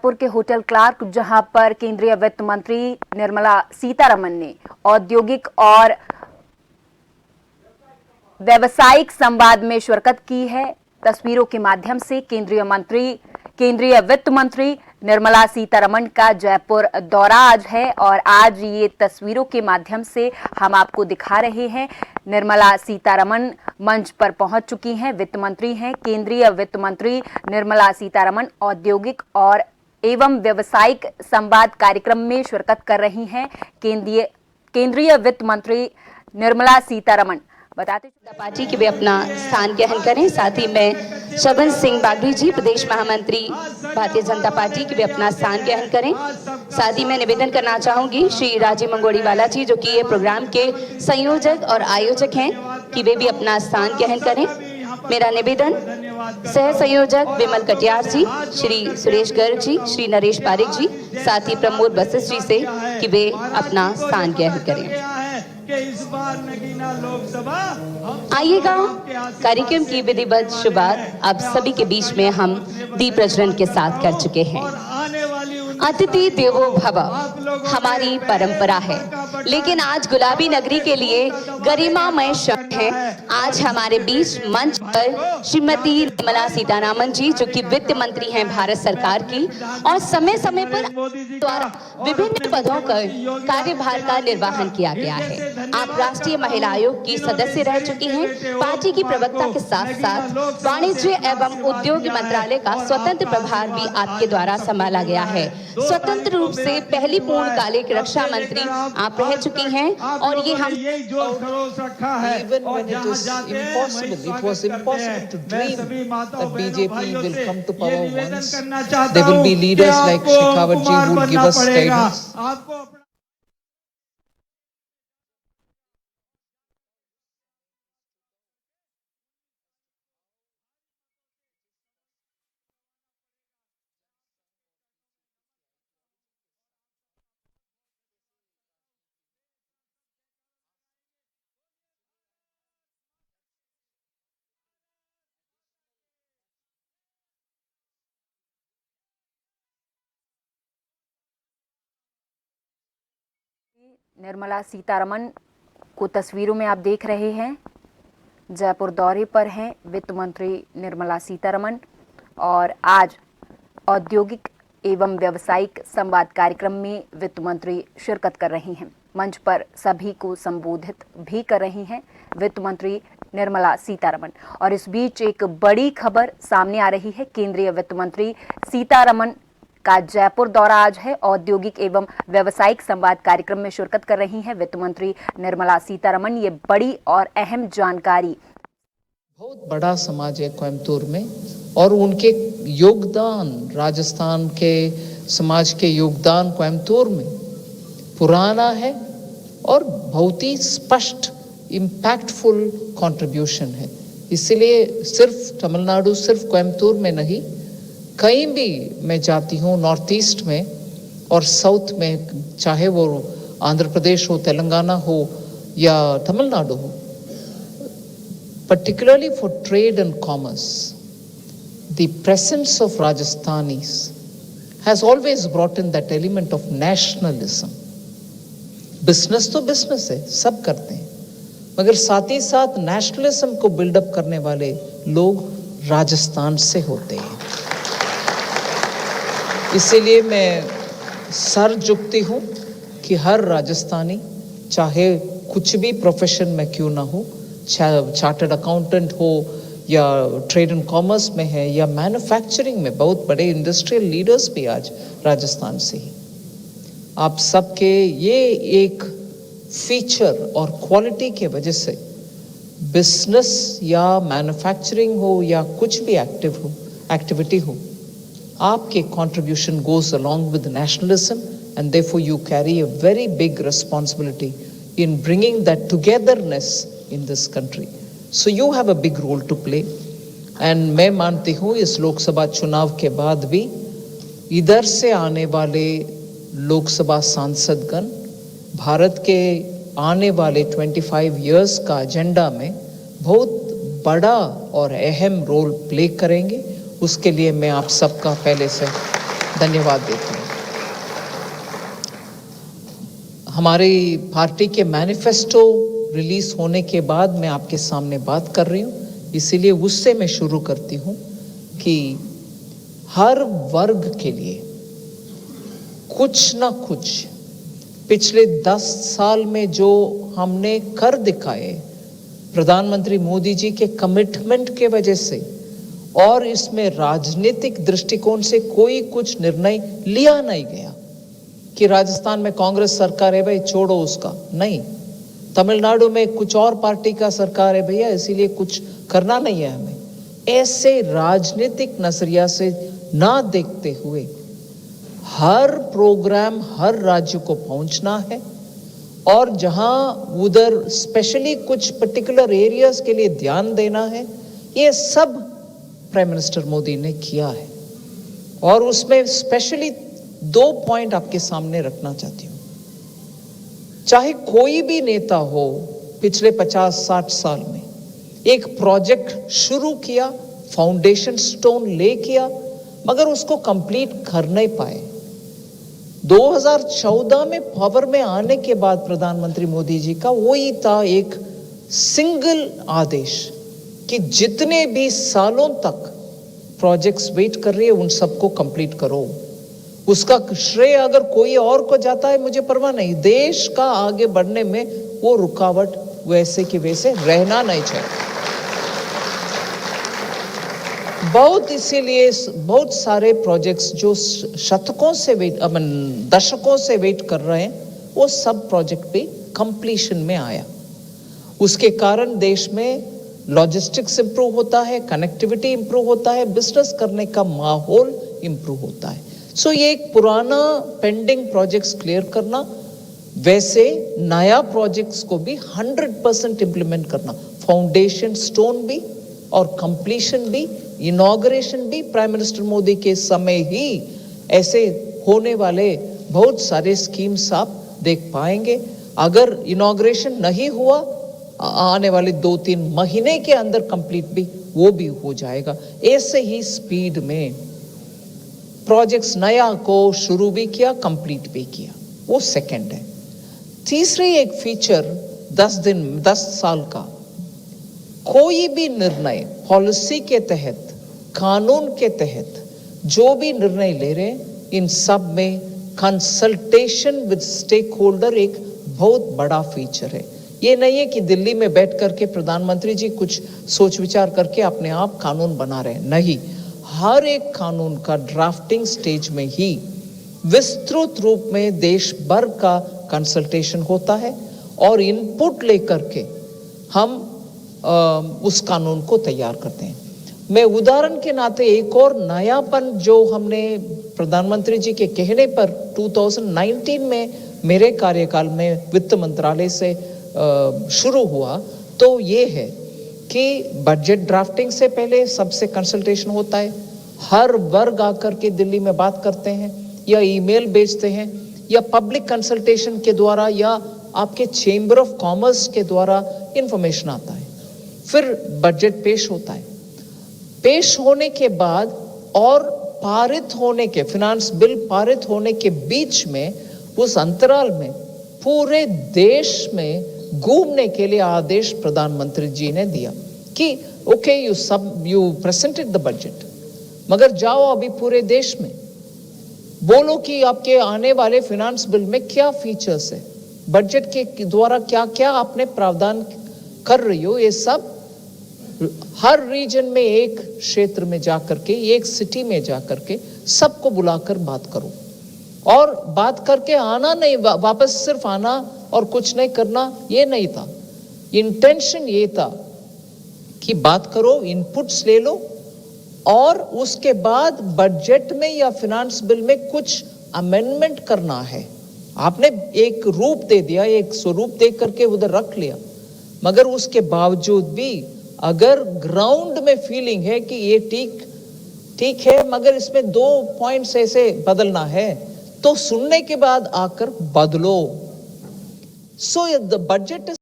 पुर के hotel Clark, जहां पर केंद्रीय वित्त मंत्री निर्मला सीतारमण ने औद्योगिक और व्यावसायिक संवाद में शिरकत की है। तस्वीरों के माध्यम से केंद्रीय वित्त मंत्री निर्मला सीतारमण का जयपुर दौरा आज है और आज ये तस्वीरों के माध्यम से हम आपको दिखा रहे हैं। निर्मला सीतारमण मंच पर पहुंच चुकी हैं। वित्त मंत्री हैं केंद्रीय वित्त मंत्री निर्मला सीतारमण औद्योगिक और एवं व्यावसायिक संवाद कार्यक्रम में शिरकत कर रही हैं। केंद्रीय वित्त मंत्री निर्मला सीतारमण बताते पार्टी के वे अपना स्थान ग्रहण करें। साथ ही में शगन सिंह बागड़ी जी प्रदेश महामंत्री भारतीय जनता पार्टी के वे अपना स्थान ग्रहण करें। साथ ही मैं निवेदन करना चाहूंगी श्री राजीव मंगोड़ीवाला जी जो कि ये प्रोग्राम के संयोजक और आयोजक हैं कि वे भी अपना स्थान ग्रहण करें। मेरा निवेदन सह संयोजक विमल कटियार जी, श्री सुरेश गर्ग जी, श्री नरेश पारिक जी, साथ ही प्रमोद वशिष्ठ जी से कि वे अपना स्थान ग्रहण करें। इस बार नगीना लोकसभा आइएगा कार्यक्रम की विधिवत शुरुआत अब सभी के बीच में हम दीप प्रज्वलन के साथ कर चुके हैं। अतिथि देवो भव हमारी परंपरा है, लेकिन आज गुलाबी नगरी के लिए गरिमामय क्षण है। आज हमारे बीच मंच पर श्रीमती निर्मला सीतारमण जी जो कि वित्त मंत्री हैं भारत सरकार की और समय समय पर द्वारा विभिन्न पदों का कार्यभार का निर्वहन किया गया है। आप राष्ट्रीय महिला आयोग की सदस्य रह चुकी हैं। पार्टी की प्रवक्ता के साथ साथ वाणिज्य एवं उद्योग मंत्रालय का स्वतंत्र प्रभार भी आपके द्वारा संभाला गया है। स्वतंत्र रूप से पहली पूर्णकालिक रक्षा मंत्री आप रह चुकी हैं और ये हम Even when it is impossible, it was impossible to dream that BJP will come to power once. There will be leaders like Shekhawat ji who will give us guidance. Nirmala Sitharaman को तस्वीरों में आप देख रहे हैं। जयपुर दौरे पर हैं वित्त मंत्री निर्मला सीतारमण और आज औद्योगिक एवं व्यावसायिक संवाद कार्यक्रम में वित्त मंत्री शिरकत कर रही हैं। मंच पर सभी को संबोधित भी कर रही हैं वित्त मंत्री निर्मला सीतारमण। और इस बीच एक बड़ी खबर सामने आ रही है। केंद्रीय वित्त मंत्री सीतारमण का जयपुर दौरा आज है। औद्योगिक एवं व्यावसायिक संवाद कार्यक्रम में शिरकत कर रही हैं वित्त मंत्री निर्मला सीतारमण। ये बड़ी और अहम जानकारी। बहुत बड़ा समाज है कोयम्बतूर में और उनके योगदान, राजस्थान के समाज के योगदान कोयम्बतूर में पुराना है और बहुत ही स्पष्ट इम्पैक्टफुल कंट्रीब्यूशन है। इसलिए सिर्फ तमिलनाडु, सिर्फ कोयम्बतूर में नहीं, कहीं भी मैं जाती हूँ नॉर्थ ईस्ट में और साउथ में, चाहे वो आंध्र प्रदेश हो, तेलंगाना हो या तमिलनाडु हो, particularly for trade and commerce, the presence of Rajasthanis has always brought in that element of nationalism. Business तो बिजनेस है, सब करते हैं, मगर साथ ही साथ नेशनलिज्म को बिल्डअप करने वाले लोग राजस्थान से होते हैं। इसीलिए मैं सर झुकती हूँ कि हर राजस्थानी, चाहे कुछ भी प्रोफेशन में क्यों ना हो, चार्टर्ड अकाउंटेंट हो या ट्रेड एंड कॉमर्स में है या मैन्युफैक्चरिंग में, बहुत बड़े इंडस्ट्रियल लीडर्स भी आज राजस्थान से ही। आप सबके ये एक फीचर और क्वालिटी के वजह से बिजनेस या मैन्युफैक्चरिंग हो या कुछ भी एक्टिविटी हो, आपके contribution goes along with nationalism and therefore you carry a very big responsibility in bringing that togetherness in this country. So you have a big role to play and मैं मानती हूँ इस लोकसभा चुनाव के बाद भी इधर से आने वाले लोकसभा सांसदगण भारत के आने वाले 25 years का एजेंडा में बहुत बड़ा और अहम रोल प्ले करेंगे। उसके लिए मैं आप सबका पहले से धन्यवाद देता हूँ। हमारी पार्टी के मैनिफेस्टो रिलीज होने के बाद मैं आपके सामने बात कर रही हूँ, इसीलिए उससे मैं शुरू करती हूँ कि हर वर्ग के लिए कुछ ना कुछ पिछले 10 साल में जो हमने कर दिखाए प्रधानमंत्री मोदी जी के कमिटमेंट के वजह से, और इसमें राजनीतिक दृष्टिकोण से कोई कुछ निर्णय लिया नहीं गया कि राजस्थान में कांग्रेस सरकार है भाई छोड़ो उसका, नहीं। तमिलनाडु में कुछ और पार्टी का सरकार है भैया इसीलिए कुछ करना नहीं है हमें, ऐसे राजनीतिक नजरिया से ना देखते हुए हर प्रोग्राम हर राज्य को पहुंचना है, और जहां उधर स्पेशली कुछ पर्टिकुलर एरियाज के लिए ध्यान देना है, ये सब प्राइम मिनिस्टर मोदी ने किया है। और उसमें स्पेशली 2 पॉइंट आपके सामने रखना चाहती हूं। चाहे कोई भी नेता हो पिछले 50-60 साल में एक प्रोजेक्ट शुरू किया, फाउंडेशन स्टोन ले किया, मगर उसको कंप्लीट कर नहीं पाए। 2014 में पावर में आने के बाद प्रधानमंत्री मोदी जी का वही था एक सिंगल आदेश कि जितने भी सालों तक प्रोजेक्ट्स वेट कर रही है उन सबको कंप्लीट करो। उसका श्रेय अगर कोई और को जाता है मुझे परवाह नहीं, देश का आगे बढ़ने में वो रुकावट वैसे की वैसे रहना नहीं चाहिए। इसीलिए बहुत सारे प्रोजेक्ट्स जो शतकों से दशकों से वेट कर रहे हैं, वो सब प्रोजेक्ट भी कंप्लीशन में आया। उसके कारण देश में लॉजिस्टिक्स इंप्रूव होता है, कनेक्टिविटी इंप्रूव होता है, बिजनेस करने का माहौल इंप्रूव होता है। सो ये एक पुराना पेंडिंग प्रोजेक्ट्स क्लियर करना, वैसे नया प्रोजेक्ट्स को भी 100% इंप्लीमेंट करना, फाउंडेशन स्टोन भी और कंप्लीशन भी, इनॉग्रेशन भी प्राइम मिनिस्टर मोदी के समय ही ऐसे होने वाले बहुत सारे स्कीम्स आप देख पाएंगे। अगर इनॉग्रेशन नहीं हुआ आने वाले 2-3 महीने के अंदर कंप्लीट भी वो भी हो जाएगा। ऐसे ही स्पीड में प्रोजेक्ट्स नया को शुरू भी किया, कंप्लीट भी किया, वो सेकंड है। तीसरी एक फीचर 10 साल का कोई भी निर्णय पॉलिसी के तहत, कानून के तहत जो भी निर्णय ले रहे हैं, इन सब में कंसल्टेशन विद स्टेक होल्डर एक बहुत बड़ा फीचर है। ये नहीं है कि दिल्ली में बैठ करके प्रधानमंत्री जी कुछ सोच विचार करके अपने आप कानून बना रहे हैं, नहीं। हर एक कानून का ड्राफ्टिंग स्टेज में ही विस्तृत रूप में देश भर का कंसल्टेशन होता है और इनपुट लेकर के हम उस कानून को तैयार करते हैं। मैं उदाहरण के नाते एक और नयापन जो हमने प्रधानमंत्री जी के कहने पर 2019 में मेरे कार्यकाल में वित्त मंत्रालय से शुरू हुआ, तो ये है कि बजट ड्राफ्टिंग से पहले सबसे कंसल्टेशन होता है। हर वर्ग आकर के दिल्ली में बात करते हैं या ईमेल भेजते हैं या पब्लिक कंसल्टेशन के द्वारा या आपके चेंबर ऑफ कॉमर्स के द्वारा इंफॉर्मेशन आता है। फिर बजट पेश होता है। पेश होने के बाद और पारित होने के, फाइनेंस बिल पारित होने के बीच में, उस अंतराल में पूरे देश में घूमने के लिए आदेश प्रधानमंत्री जी ने दिया कि okay you presented the budget, मगर जाओ अभी पूरे देश में बोलो कि आपके आने वाले फाइनेंस बिल में क्या फीचर्स है, बजट के द्वारा क्या क्या आपने प्रावधान कर रही हो, ये सब हर रीजन में एक क्षेत्र में जाकर के, एक सिटी में जाकर के सबको बुलाकर बात करो। और बात करके आना नहीं, वापस सिर्फ आना और कुछ नहीं करना, ये नहीं था। इंटेंशन ये था कि बात करो, इनपुट्स ले लो और उसके बाद बजट में या फाइनेंस बिल में कुछ अमेंडमेंट करना है। आपने एक रूप दे दिया, एक स्वरूप दे करके उधर रख लिया, मगर उसके बावजूद भी अगर ग्राउंड में फीलिंग है कि ये ठीक है मगर इसमें 2 पॉइंट्स ऐसे बदलना है, तो सुनने के बाद आकर बदलो। So the budget